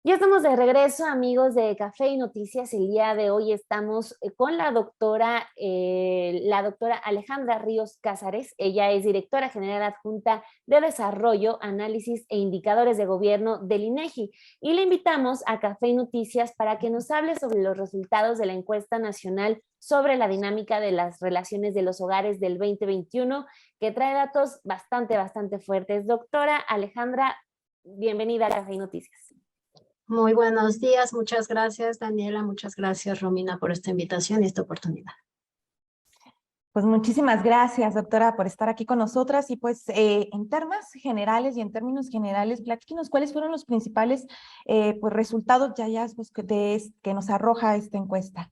Ya estamos de regreso, amigos de Café y Noticias. El día de hoy estamos con la doctora Alejandra Ríos Cázares. Ella es directora general adjunta de Desarrollo, Análisis e Indicadores de Gobierno del INEGI. Y le invitamos a Café y Noticias para que nos hable sobre los resultados de la encuesta nacional sobre la dinámica de las relaciones de los hogares del 2021, que trae datos bastante fuertes. Doctora Alejandra, bienvenida a Café y Noticias. Muy buenos días, muchas gracias Daniela, muchas gracias Romina por esta invitación y esta oportunidad. Pues muchísimas gracias, doctora, por estar aquí con nosotras. Y pues en términos generales platíquenos cuáles fueron los principales pues, resultados y hallazgos que nos arroja esta encuesta.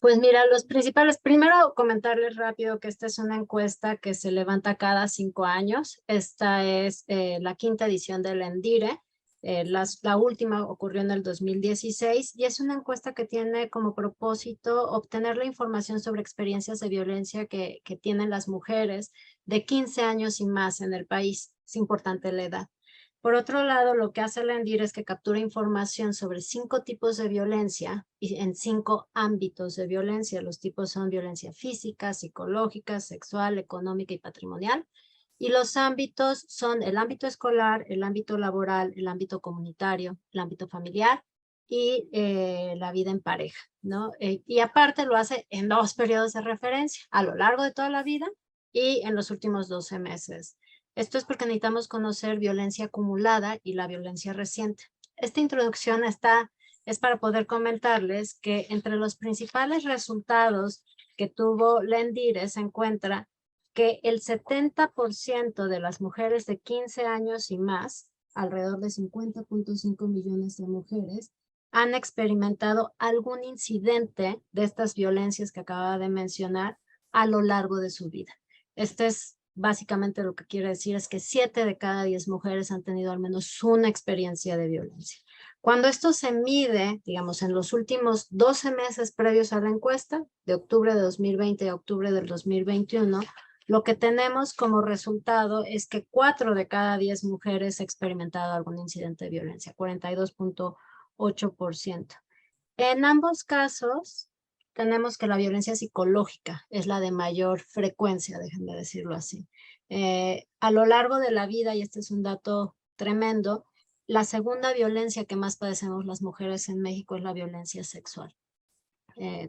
Pues mira, los principales, primero comentarles rápido que esta es una encuesta que se levanta cada 5 años. Esta es la quinta edición del ENDIRE. La última ocurrió en el 2016 y es una encuesta que tiene como propósito obtener la información sobre experiencias de violencia que tienen las mujeres de 15 años y más en el país. Es importante la edad. Por otro lado, lo que hace el ENDIR es que captura información sobre 5 tipos de violencia y en 5 ámbitos de violencia. Los tipos son violencia física, psicológica, sexual, económica y patrimonial. Y los ámbitos son el ámbito escolar, el ámbito laboral, el ámbito comunitario, el ámbito familiar y la vida en pareja, ¿no? Y aparte lo hace en 2 periodos de referencia, a lo largo de toda la vida y en los últimos 12 meses. Esto es porque necesitamos conocer violencia acumulada y la violencia reciente. Esta introducción es para poder comentarles que entre los principales resultados que tuvo Lendire se encuentra que el 70% de las mujeres de 15 años y más, alrededor de 50.5 millones de mujeres, han experimentado algún incidente de estas violencias que acababa de mencionar a lo largo de su vida. Este es básicamente lo que quiere decir es que 7 de cada 10 mujeres han tenido al menos una experiencia de violencia. Cuando esto se mide, digamos, en los últimos 12 meses previos a la encuesta, de octubre de 2020 a octubre del 2021, lo que tenemos como resultado es que 4 de cada 10 mujeres han experimentado algún incidente de violencia, 42.8%. En ambos casos, tenemos que la violencia psicológica es la de mayor frecuencia, déjenme decirlo así. A lo largo de la vida, y este es un dato tremendo, la segunda violencia que más padecemos las mujeres en México es la violencia sexual,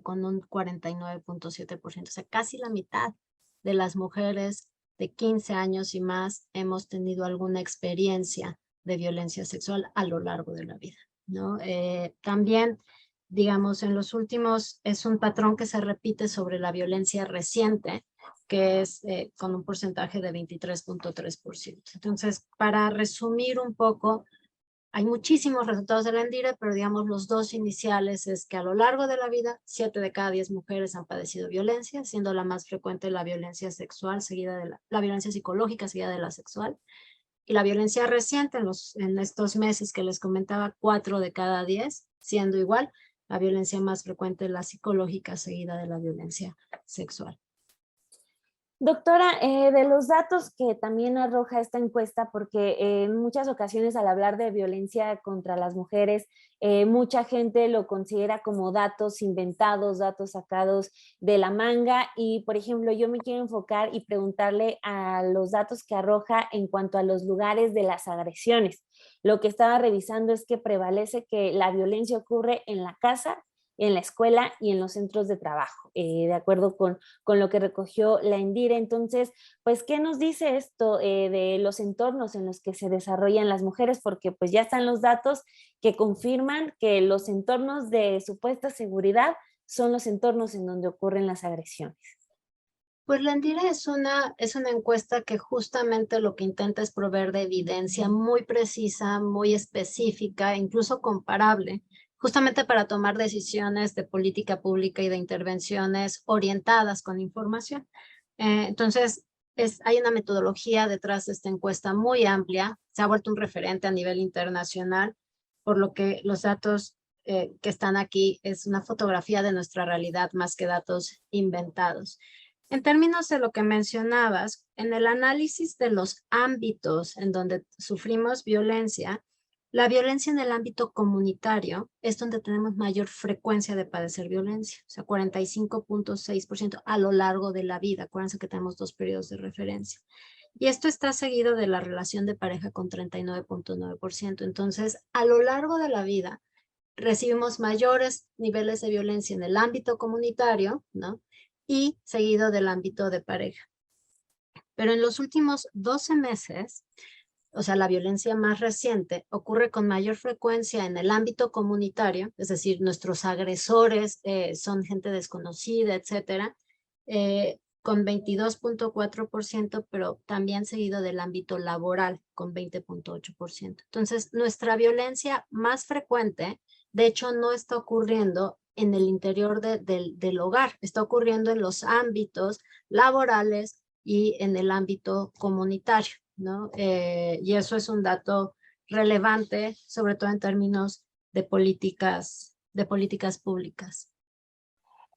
con un 49.7%, o sea, casi la mitad de las mujeres de 15 años y más hemos tenido alguna experiencia de violencia sexual a lo largo de la vida, ¿no? También, digamos, en los últimos, es un patrón que se repite sobre la violencia reciente, que es con un porcentaje de 23.3%. Entonces, para resumir un poco, hay muchísimos resultados del ENDIRE, pero digamos los 2 iniciales es que a lo largo de la vida, 7 de cada 10 mujeres han padecido violencia, siendo la más frecuente la violencia sexual, seguida de la violencia psicológica, seguida de la sexual. Y la violencia reciente en estos meses que les comentaba, 4 de cada 10, siendo igual la violencia más frecuente la psicológica, seguida de la violencia sexual. Doctora, de los datos que también arroja esta encuesta, porque en muchas ocasiones al hablar de violencia contra las mujeres, mucha gente lo considera como datos inventados, datos sacados de la manga y, por ejemplo, yo me quiero enfocar y preguntarle a los datos que arroja en cuanto a los lugares de las agresiones. Lo que estaba revisando es que prevalece que la violencia ocurre en la casa, en la escuela y en los centros de trabajo, de acuerdo con lo que recogió la ENDIRE. Entonces, pues, ¿qué nos dice esto de los entornos en los que se desarrollan las mujeres? Porque pues ya están los datos que confirman que los entornos de supuesta seguridad son los entornos en donde ocurren las agresiones. Pues la ENDIRE es una encuesta que justamente lo que intenta es proveer de evidencia muy precisa, muy específica, incluso comparable, justamente para tomar decisiones de política pública y de intervenciones orientadas con información. Entonces, hay una metodología detrás de esta encuesta muy amplia, se ha vuelto un referente a nivel internacional, por lo que los datos que están aquí es una fotografía de nuestra realidad más que datos inventados. En términos de lo que mencionabas, en el análisis de los ámbitos en donde sufrimos violencia, La violencia en el ámbito comunitario es donde tenemos mayor frecuencia de padecer violencia, o sea, 45.6% a lo largo de la vida. Acuérdense que tenemos 2 periodos de referencia. Y esto está seguido de la relación de pareja con 39.9%. Entonces, a lo largo de la vida, recibimos mayores niveles de violencia en el ámbito comunitario, ¿no? Y seguido del ámbito de pareja. Pero en los últimos 12 meses, o sea, la violencia más reciente ocurre con mayor frecuencia en el ámbito comunitario, es decir, nuestros agresores son gente desconocida, etcétera, con 22.4%, pero también seguido del ámbito laboral, con 20.8%. Entonces, nuestra violencia más frecuente, de hecho, no está ocurriendo en el interior del hogar, está ocurriendo en los ámbitos laborales y en el ámbito comunitario, ¿no? Y eso es un dato relevante, sobre todo en términos de políticas públicas.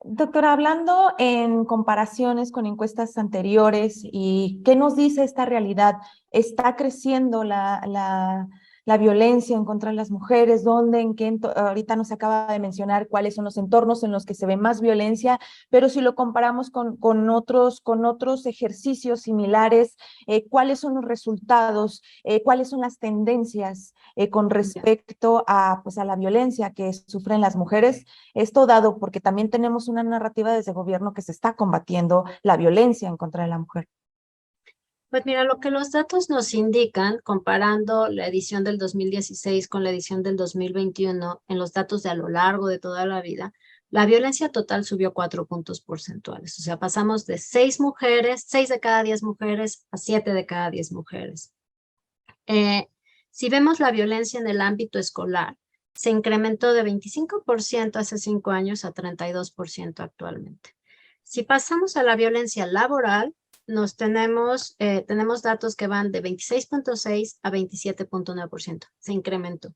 Doctora, hablando en comparaciones con encuestas anteriores, ¿y qué nos dice esta realidad? ¿Está creciendo la violencia en contra de las mujeres? ¿Dónde? ¿En qué? Ahorita nos acaba de mencionar cuáles son los entornos en los que se ve más violencia, pero si lo comparamos con otros ejercicios similares, ¿cuáles son los resultados? ¿Cuáles son las tendencias con respecto a, pues, a la violencia que sufren las mujeres? Esto dado porque también tenemos una narrativa desde el gobierno que se está combatiendo la violencia en contra de la mujer. Pues mira, lo que los datos nos indican, comparando la edición del 2016 con la edición del 2021, en los datos de a lo largo de toda la vida, la violencia total subió 4 puntos porcentuales. O sea, pasamos de 6 de cada 10 mujeres, a 7 de cada 10 mujeres. Si vemos la violencia en el ámbito escolar, se incrementó de 25% hace 5 años a 32% actualmente. Si pasamos a la violencia laboral, tenemos datos que van de 26.6 a 27.9%, se incrementó.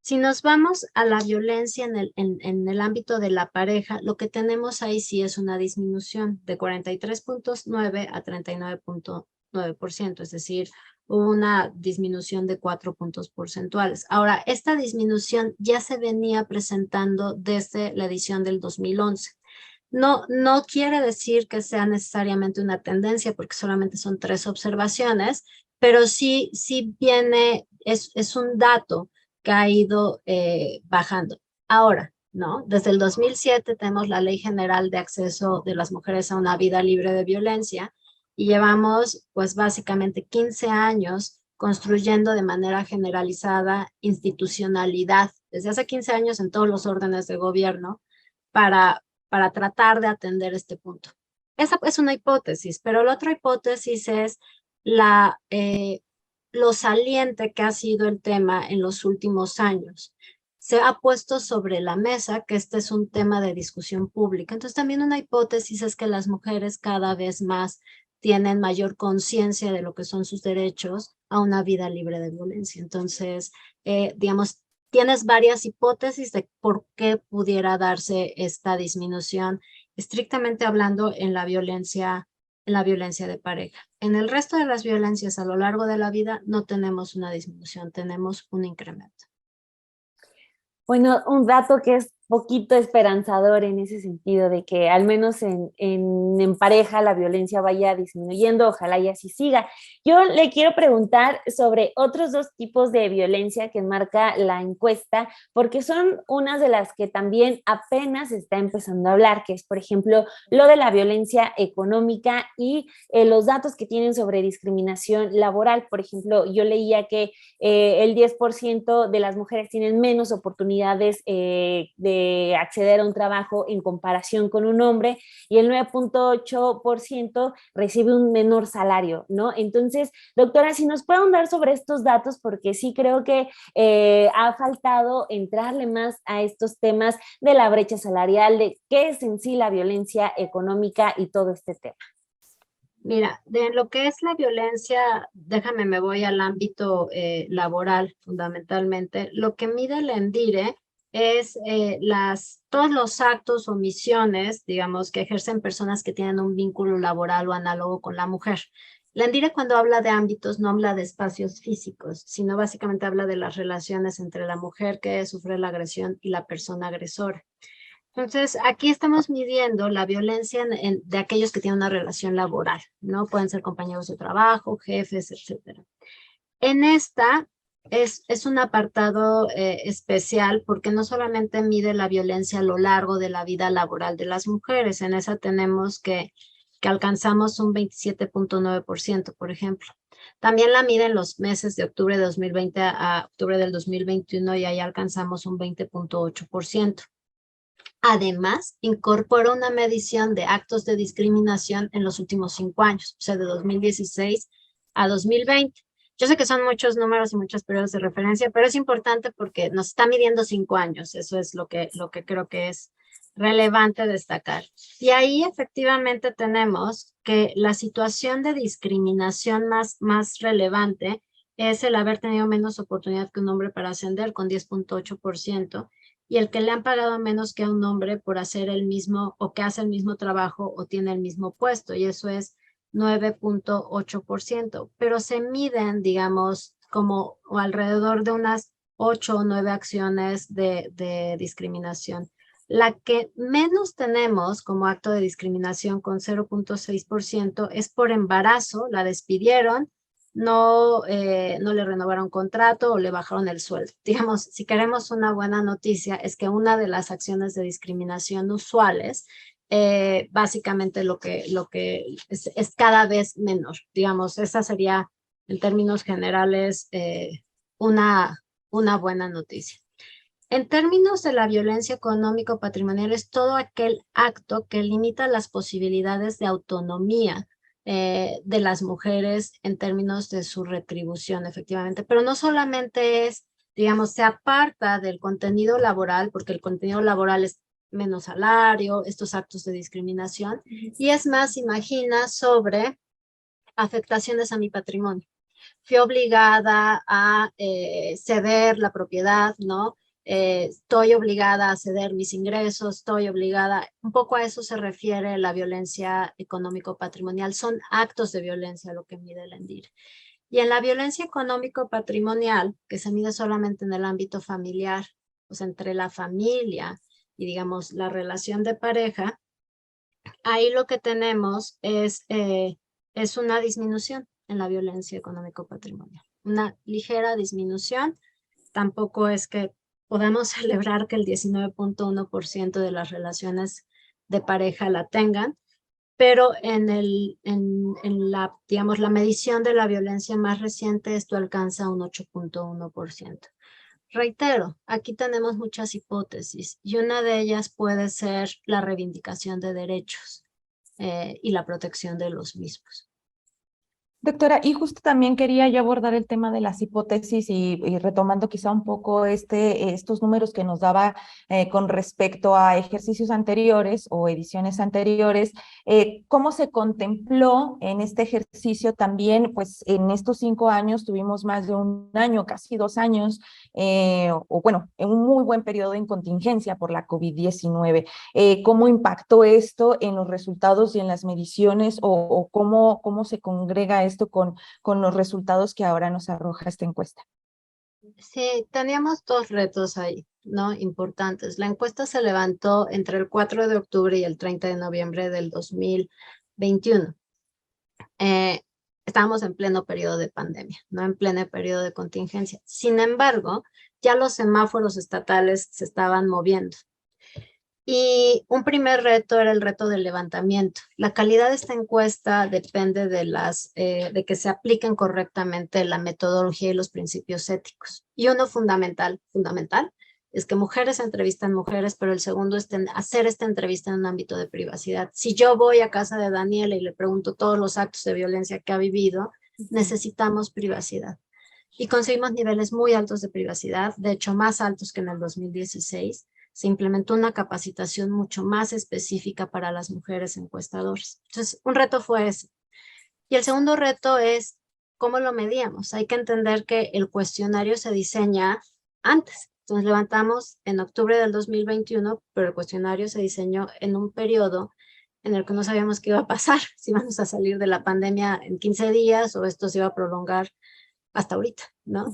Si nos vamos a la violencia en el ámbito de la pareja, lo que tenemos ahí sí es una disminución de 43.9 a 39.9%, es decir, una disminución de 4 puntos porcentuales. Ahora, esta disminución ya se venía presentando desde la edición del 2011. No quiere decir que sea necesariamente una tendencia, porque solamente son 3 observaciones, pero sí viene, es un dato que ha ido bajando. Ahora, ¿no? Desde el 2007 tenemos la Ley General de Acceso de las Mujeres a una Vida Libre de Violencia y llevamos, pues, básicamente 15 años construyendo de manera generalizada institucionalidad, desde hace 15 años en todos los órdenes de gobierno, para tratar de atender este punto. Esa es una hipótesis, pero la otra hipótesis es lo saliente que ha sido el tema en los últimos años. Se ha puesto sobre la mesa que este es un tema de discusión pública. Entonces, también una hipótesis es que las mujeres cada vez más tienen mayor conciencia de lo que son sus derechos a una vida libre de violencia. Entonces, digamos, tienes varias hipótesis de por qué pudiera darse esta disminución, estrictamente hablando en la violencia de pareja. En el resto de las violencias a lo largo de la vida no tenemos una disminución, tenemos un incremento. Bueno, un dato que es poquito esperanzador en ese sentido, de que al menos en pareja la violencia vaya disminuyendo, ojalá y así siga. Yo le quiero preguntar sobre otros 2 tipos de violencia que marca la encuesta, porque son unas de las que también apenas está empezando a hablar, que es, por ejemplo, lo de la violencia económica y los datos que tienen sobre discriminación laboral. Por ejemplo, yo leía que el 10% de las mujeres tienen menos oportunidades de acceder a un trabajo en comparación con un hombre y el 9.8% recibe un menor salario, ¿no? Entonces, doctora, si nos puede ahondar sobre estos datos, porque sí creo que ha faltado entrarle más a estos temas de la brecha salarial, de qué es en sí la violencia económica y todo este tema. Mira, de lo que es la violencia, me voy al ámbito laboral fundamentalmente. Lo que mide el ENDIRE es todos los actos o misiones, digamos, que ejercen personas que tienen un vínculo laboral o análogo con la mujer. La ENDIRE cuando habla de ámbitos no habla de espacios físicos, sino básicamente habla de las relaciones entre la mujer que sufre la agresión y la persona agresora. Entonces, aquí estamos midiendo la violencia de aquellos que tienen una relación laboral, ¿no? Pueden ser compañeros de trabajo, jefes, etcétera. En esta es un apartado especial porque no solamente mide la violencia a lo largo de la vida laboral de las mujeres, en esa tenemos que alcanzamos un 27.9%, por ejemplo. También la mide en los meses de octubre de 2020 a octubre del 2021 y ahí alcanzamos un 20.8%. Además, incorpora una medición de actos de discriminación en los últimos 5 años, o sea, de 2016 a 2020. Yo sé que son muchos números y muchos periodos de referencia, pero es importante porque nos está midiendo 5 años. Eso es lo que creo que es relevante destacar. Y ahí efectivamente tenemos que la situación de discriminación más relevante es el haber tenido menos oportunidad que un hombre para ascender con 10.8%. Y el que le han pagado menos que a un hombre por hacer el mismo o que hace el mismo trabajo o tiene el mismo puesto, y eso es 9.8%, pero se miden, digamos, como alrededor de unas 8 o 9 acciones de discriminación. La que menos tenemos como acto de discriminación con 0.6% es por embarazo, la despidieron, no le renovaron contrato o le bajaron el sueldo. Digamos, si queremos una buena noticia, es que una de las acciones de discriminación usuales, básicamente lo que es cada vez menor. Digamos, esa sería, en términos generales, una buena noticia. En términos de la violencia económico-patrimonial, es todo aquel acto que limita las posibilidades de autonomía de las mujeres en términos de su retribución, efectivamente. Pero no solamente es, digamos, se aparta del contenido laboral, porque el contenido laboral es menos salario, estos actos de discriminación, y es más, imagina sobre afectaciones a mi patrimonio. Fui obligada a ceder la propiedad, ¿no? Estoy obligada a ceder mis ingresos, estoy obligada, un poco a eso se refiere la violencia económico-patrimonial, son actos de violencia lo que mide el ENDIRE. Y en la violencia económico-patrimonial, que se mide solamente en el ámbito familiar, o sea, entre la familia y, digamos, la relación de pareja, ahí lo que tenemos es una disminución en la violencia económico-patrimonial. Una ligera disminución. Tampoco es que podamos celebrar que el 19.1% de las relaciones de pareja la tengan, pero en la, digamos, la medición de la violencia más reciente, esto alcanza un 8.1%. Reitero, aquí tenemos muchas hipótesis y una de ellas puede ser la reivindicación de derechos y la protección de los mismos. Doctora, y justo también quería yo abordar el tema de las hipótesis y retomando quizá un poco estos números que nos daba con respecto a ejercicios anteriores o ediciones anteriores, ¿cómo se contempló en este ejercicio también? Pues en estos 5 años tuvimos más de un año, casi 2 años, o bueno, en un muy buen periodo en contingencia por la COVID-19. ¿Cómo impactó esto en los resultados y en las mediciones o cómo se congrega esto con los resultados que ahora nos arroja esta encuesta? Sí, teníamos 2 retos ahí, ¿no? Importantes. La encuesta se levantó entre el 4 de octubre y el 30 de noviembre del 2021. Estábamos en pleno periodo de pandemia, no en pleno periodo de contingencia. Sin embargo, ya los semáforos estatales se estaban moviendo. Y un primer reto era el reto del levantamiento. La calidad de esta encuesta depende de que se apliquen correctamente la metodología y los principios éticos. Y uno fundamental, es que mujeres entrevistan mujeres, pero el segundo es hacer esta entrevista en un ámbito de privacidad. Si yo voy a casa de Daniela y le pregunto todos los actos de violencia que ha vivido, necesitamos privacidad. Y conseguimos niveles muy altos de privacidad, de hecho más altos que en el 2016. Se implementó una capacitación mucho más específica para las mujeres encuestadoras. Entonces, un reto fue ese. Y el segundo reto es cómo lo medíamos. Hay que entender que el cuestionario se diseña antes. Entonces, levantamos en octubre del 2021, pero el cuestionario se diseñó en un periodo en el que no sabíamos qué iba a pasar, si íbamos a salir de la pandemia en 15 días o esto se iba a prolongar hasta ahorita, ¿no?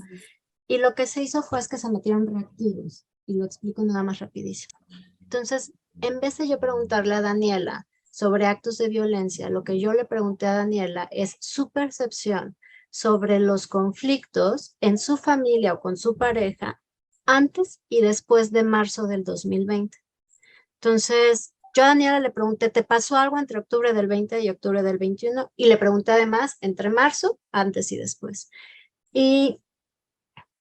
Y lo que se hizo fue que se metieron reactivos, y lo explico nada más rapidísimo. Entonces, en vez de yo preguntarle a Daniela sobre actos de violencia, lo que yo le pregunté a Daniela es su percepción sobre los conflictos en su familia o con su pareja antes y después de marzo del 2020. Entonces, yo a Daniela le pregunté, ¿te pasó algo entre octubre del 20 y octubre del 21? Y le pregunté además entre marzo, antes y después. Y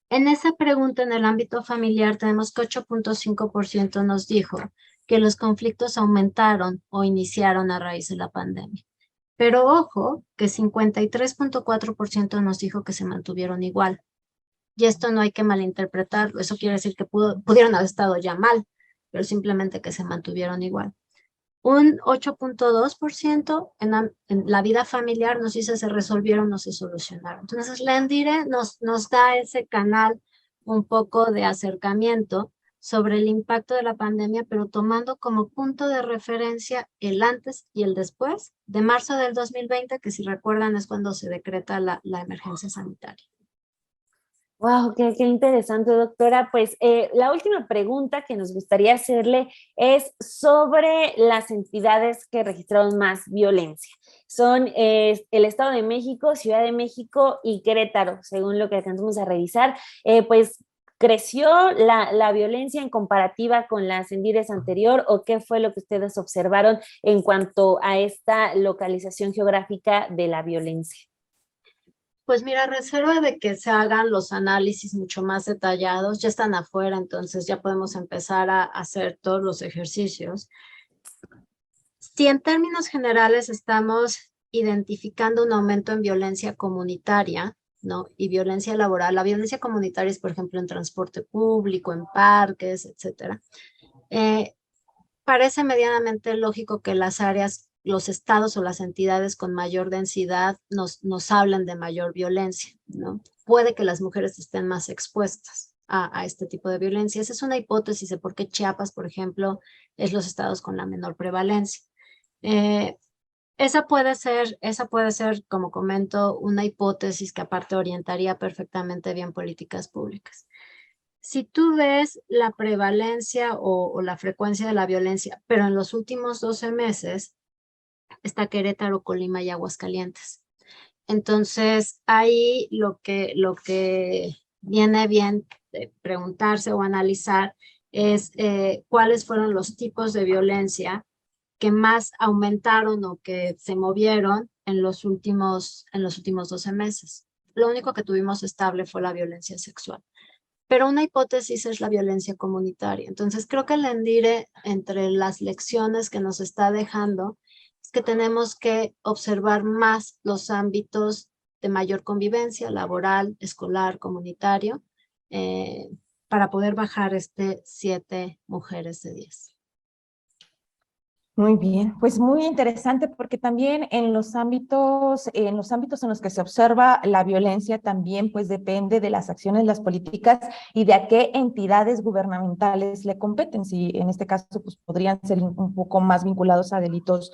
en esa pregunta en el ámbito familiar tenemos que 8.5% nos dijo que los conflictos aumentaron o iniciaron a raíz de la pandemia. Pero ojo, que 53.4% nos dijo que se mantuvieron igual. Y esto no hay que malinterpretarlo, eso quiere decir que pudieron haber estado ya mal, pero simplemente que se mantuvieron igual. Un 8.2% en la vida familiar nos dice se resolvieron o se solucionaron. Entonces, la ENDIRE nos da ese canal un poco de acercamiento sobre el impacto de la pandemia, pero tomando como punto de referencia el antes y el después de marzo del 2020, que si recuerdan es cuando se decreta la emergencia sanitaria. Wow, qué interesante, doctora. Pues la última pregunta que nos gustaría hacerle es sobre las entidades que registraron más violencia. Son el Estado de México, Ciudad de México y Querétaro, según lo que alcanzamos a revisar. Pues, ¿creció la violencia en comparativa con las entidades anterior o qué fue lo que ustedes observaron en cuanto a esta localización geográfica de la violencia? Pues mira, reserva de que se hagan los análisis mucho más detallados, ya están afuera, entonces ya podemos empezar a hacer todos los ejercicios. Si en términos generales estamos identificando un aumento en violencia comunitaria, ¿no? Y violencia laboral. La violencia comunitaria es, por ejemplo, en transporte público, en parques, etcétera. Parece medianamente lógico que las áreas, los estados o las entidades con mayor densidad nos hablen de mayor violencia, ¿no? Puede que las mujeres estén más expuestas a este tipo de violencia. Esa es una hipótesis de por qué Chiapas, por ejemplo, es los estados con la menor prevalencia. Esa puede ser, como comento, una hipótesis que aparte orientaría perfectamente bien políticas públicas. Si tú ves la prevalencia o la frecuencia de la violencia, pero en los últimos 12 meses, está Querétaro, Colima y Aguascalientes. Entonces, ahí lo que viene bien de preguntarse o analizar es cuáles fueron los tipos de violencia que más aumentaron o que se movieron en los últimos 12 meses. Lo único que tuvimos estable fue la violencia sexual. Pero una hipótesis es la violencia comunitaria. Entonces, creo que el ENDIRE, entre las lecciones que nos está dejando, es que tenemos que observar más los ámbitos de mayor convivencia, laboral, escolar, comunitario, para poder bajar 7 mujeres de 10. Muy bien, pues muy interesante porque también en los ámbitos en los que se observa la violencia también pues depende de las acciones, las políticas y de a qué entidades gubernamentales le competen. Si en este caso pues podrían ser un poco más vinculados a delitos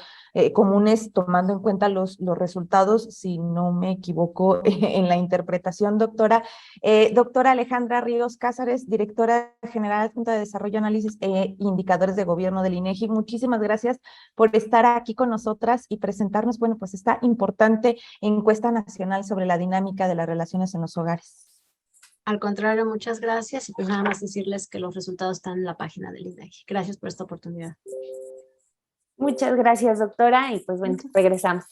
comunes, tomando en cuenta los resultados, si no me equivoco en la interpretación, doctora. Doctora Alejandra Ríos Cázares, directora general adjunta de Desarrollo, Análisis e Indicadores de Gobierno del INEGI, muchísimas gracias por estar aquí con nosotras y presentarnos, bueno, pues esta importante encuesta nacional sobre la dinámica de las relaciones en los hogares. Al contrario, muchas gracias y pues nada más decirles que los resultados están en la página del INEGI. Gracias por esta oportunidad. Muchas gracias, doctora, y pues bueno, regresamos.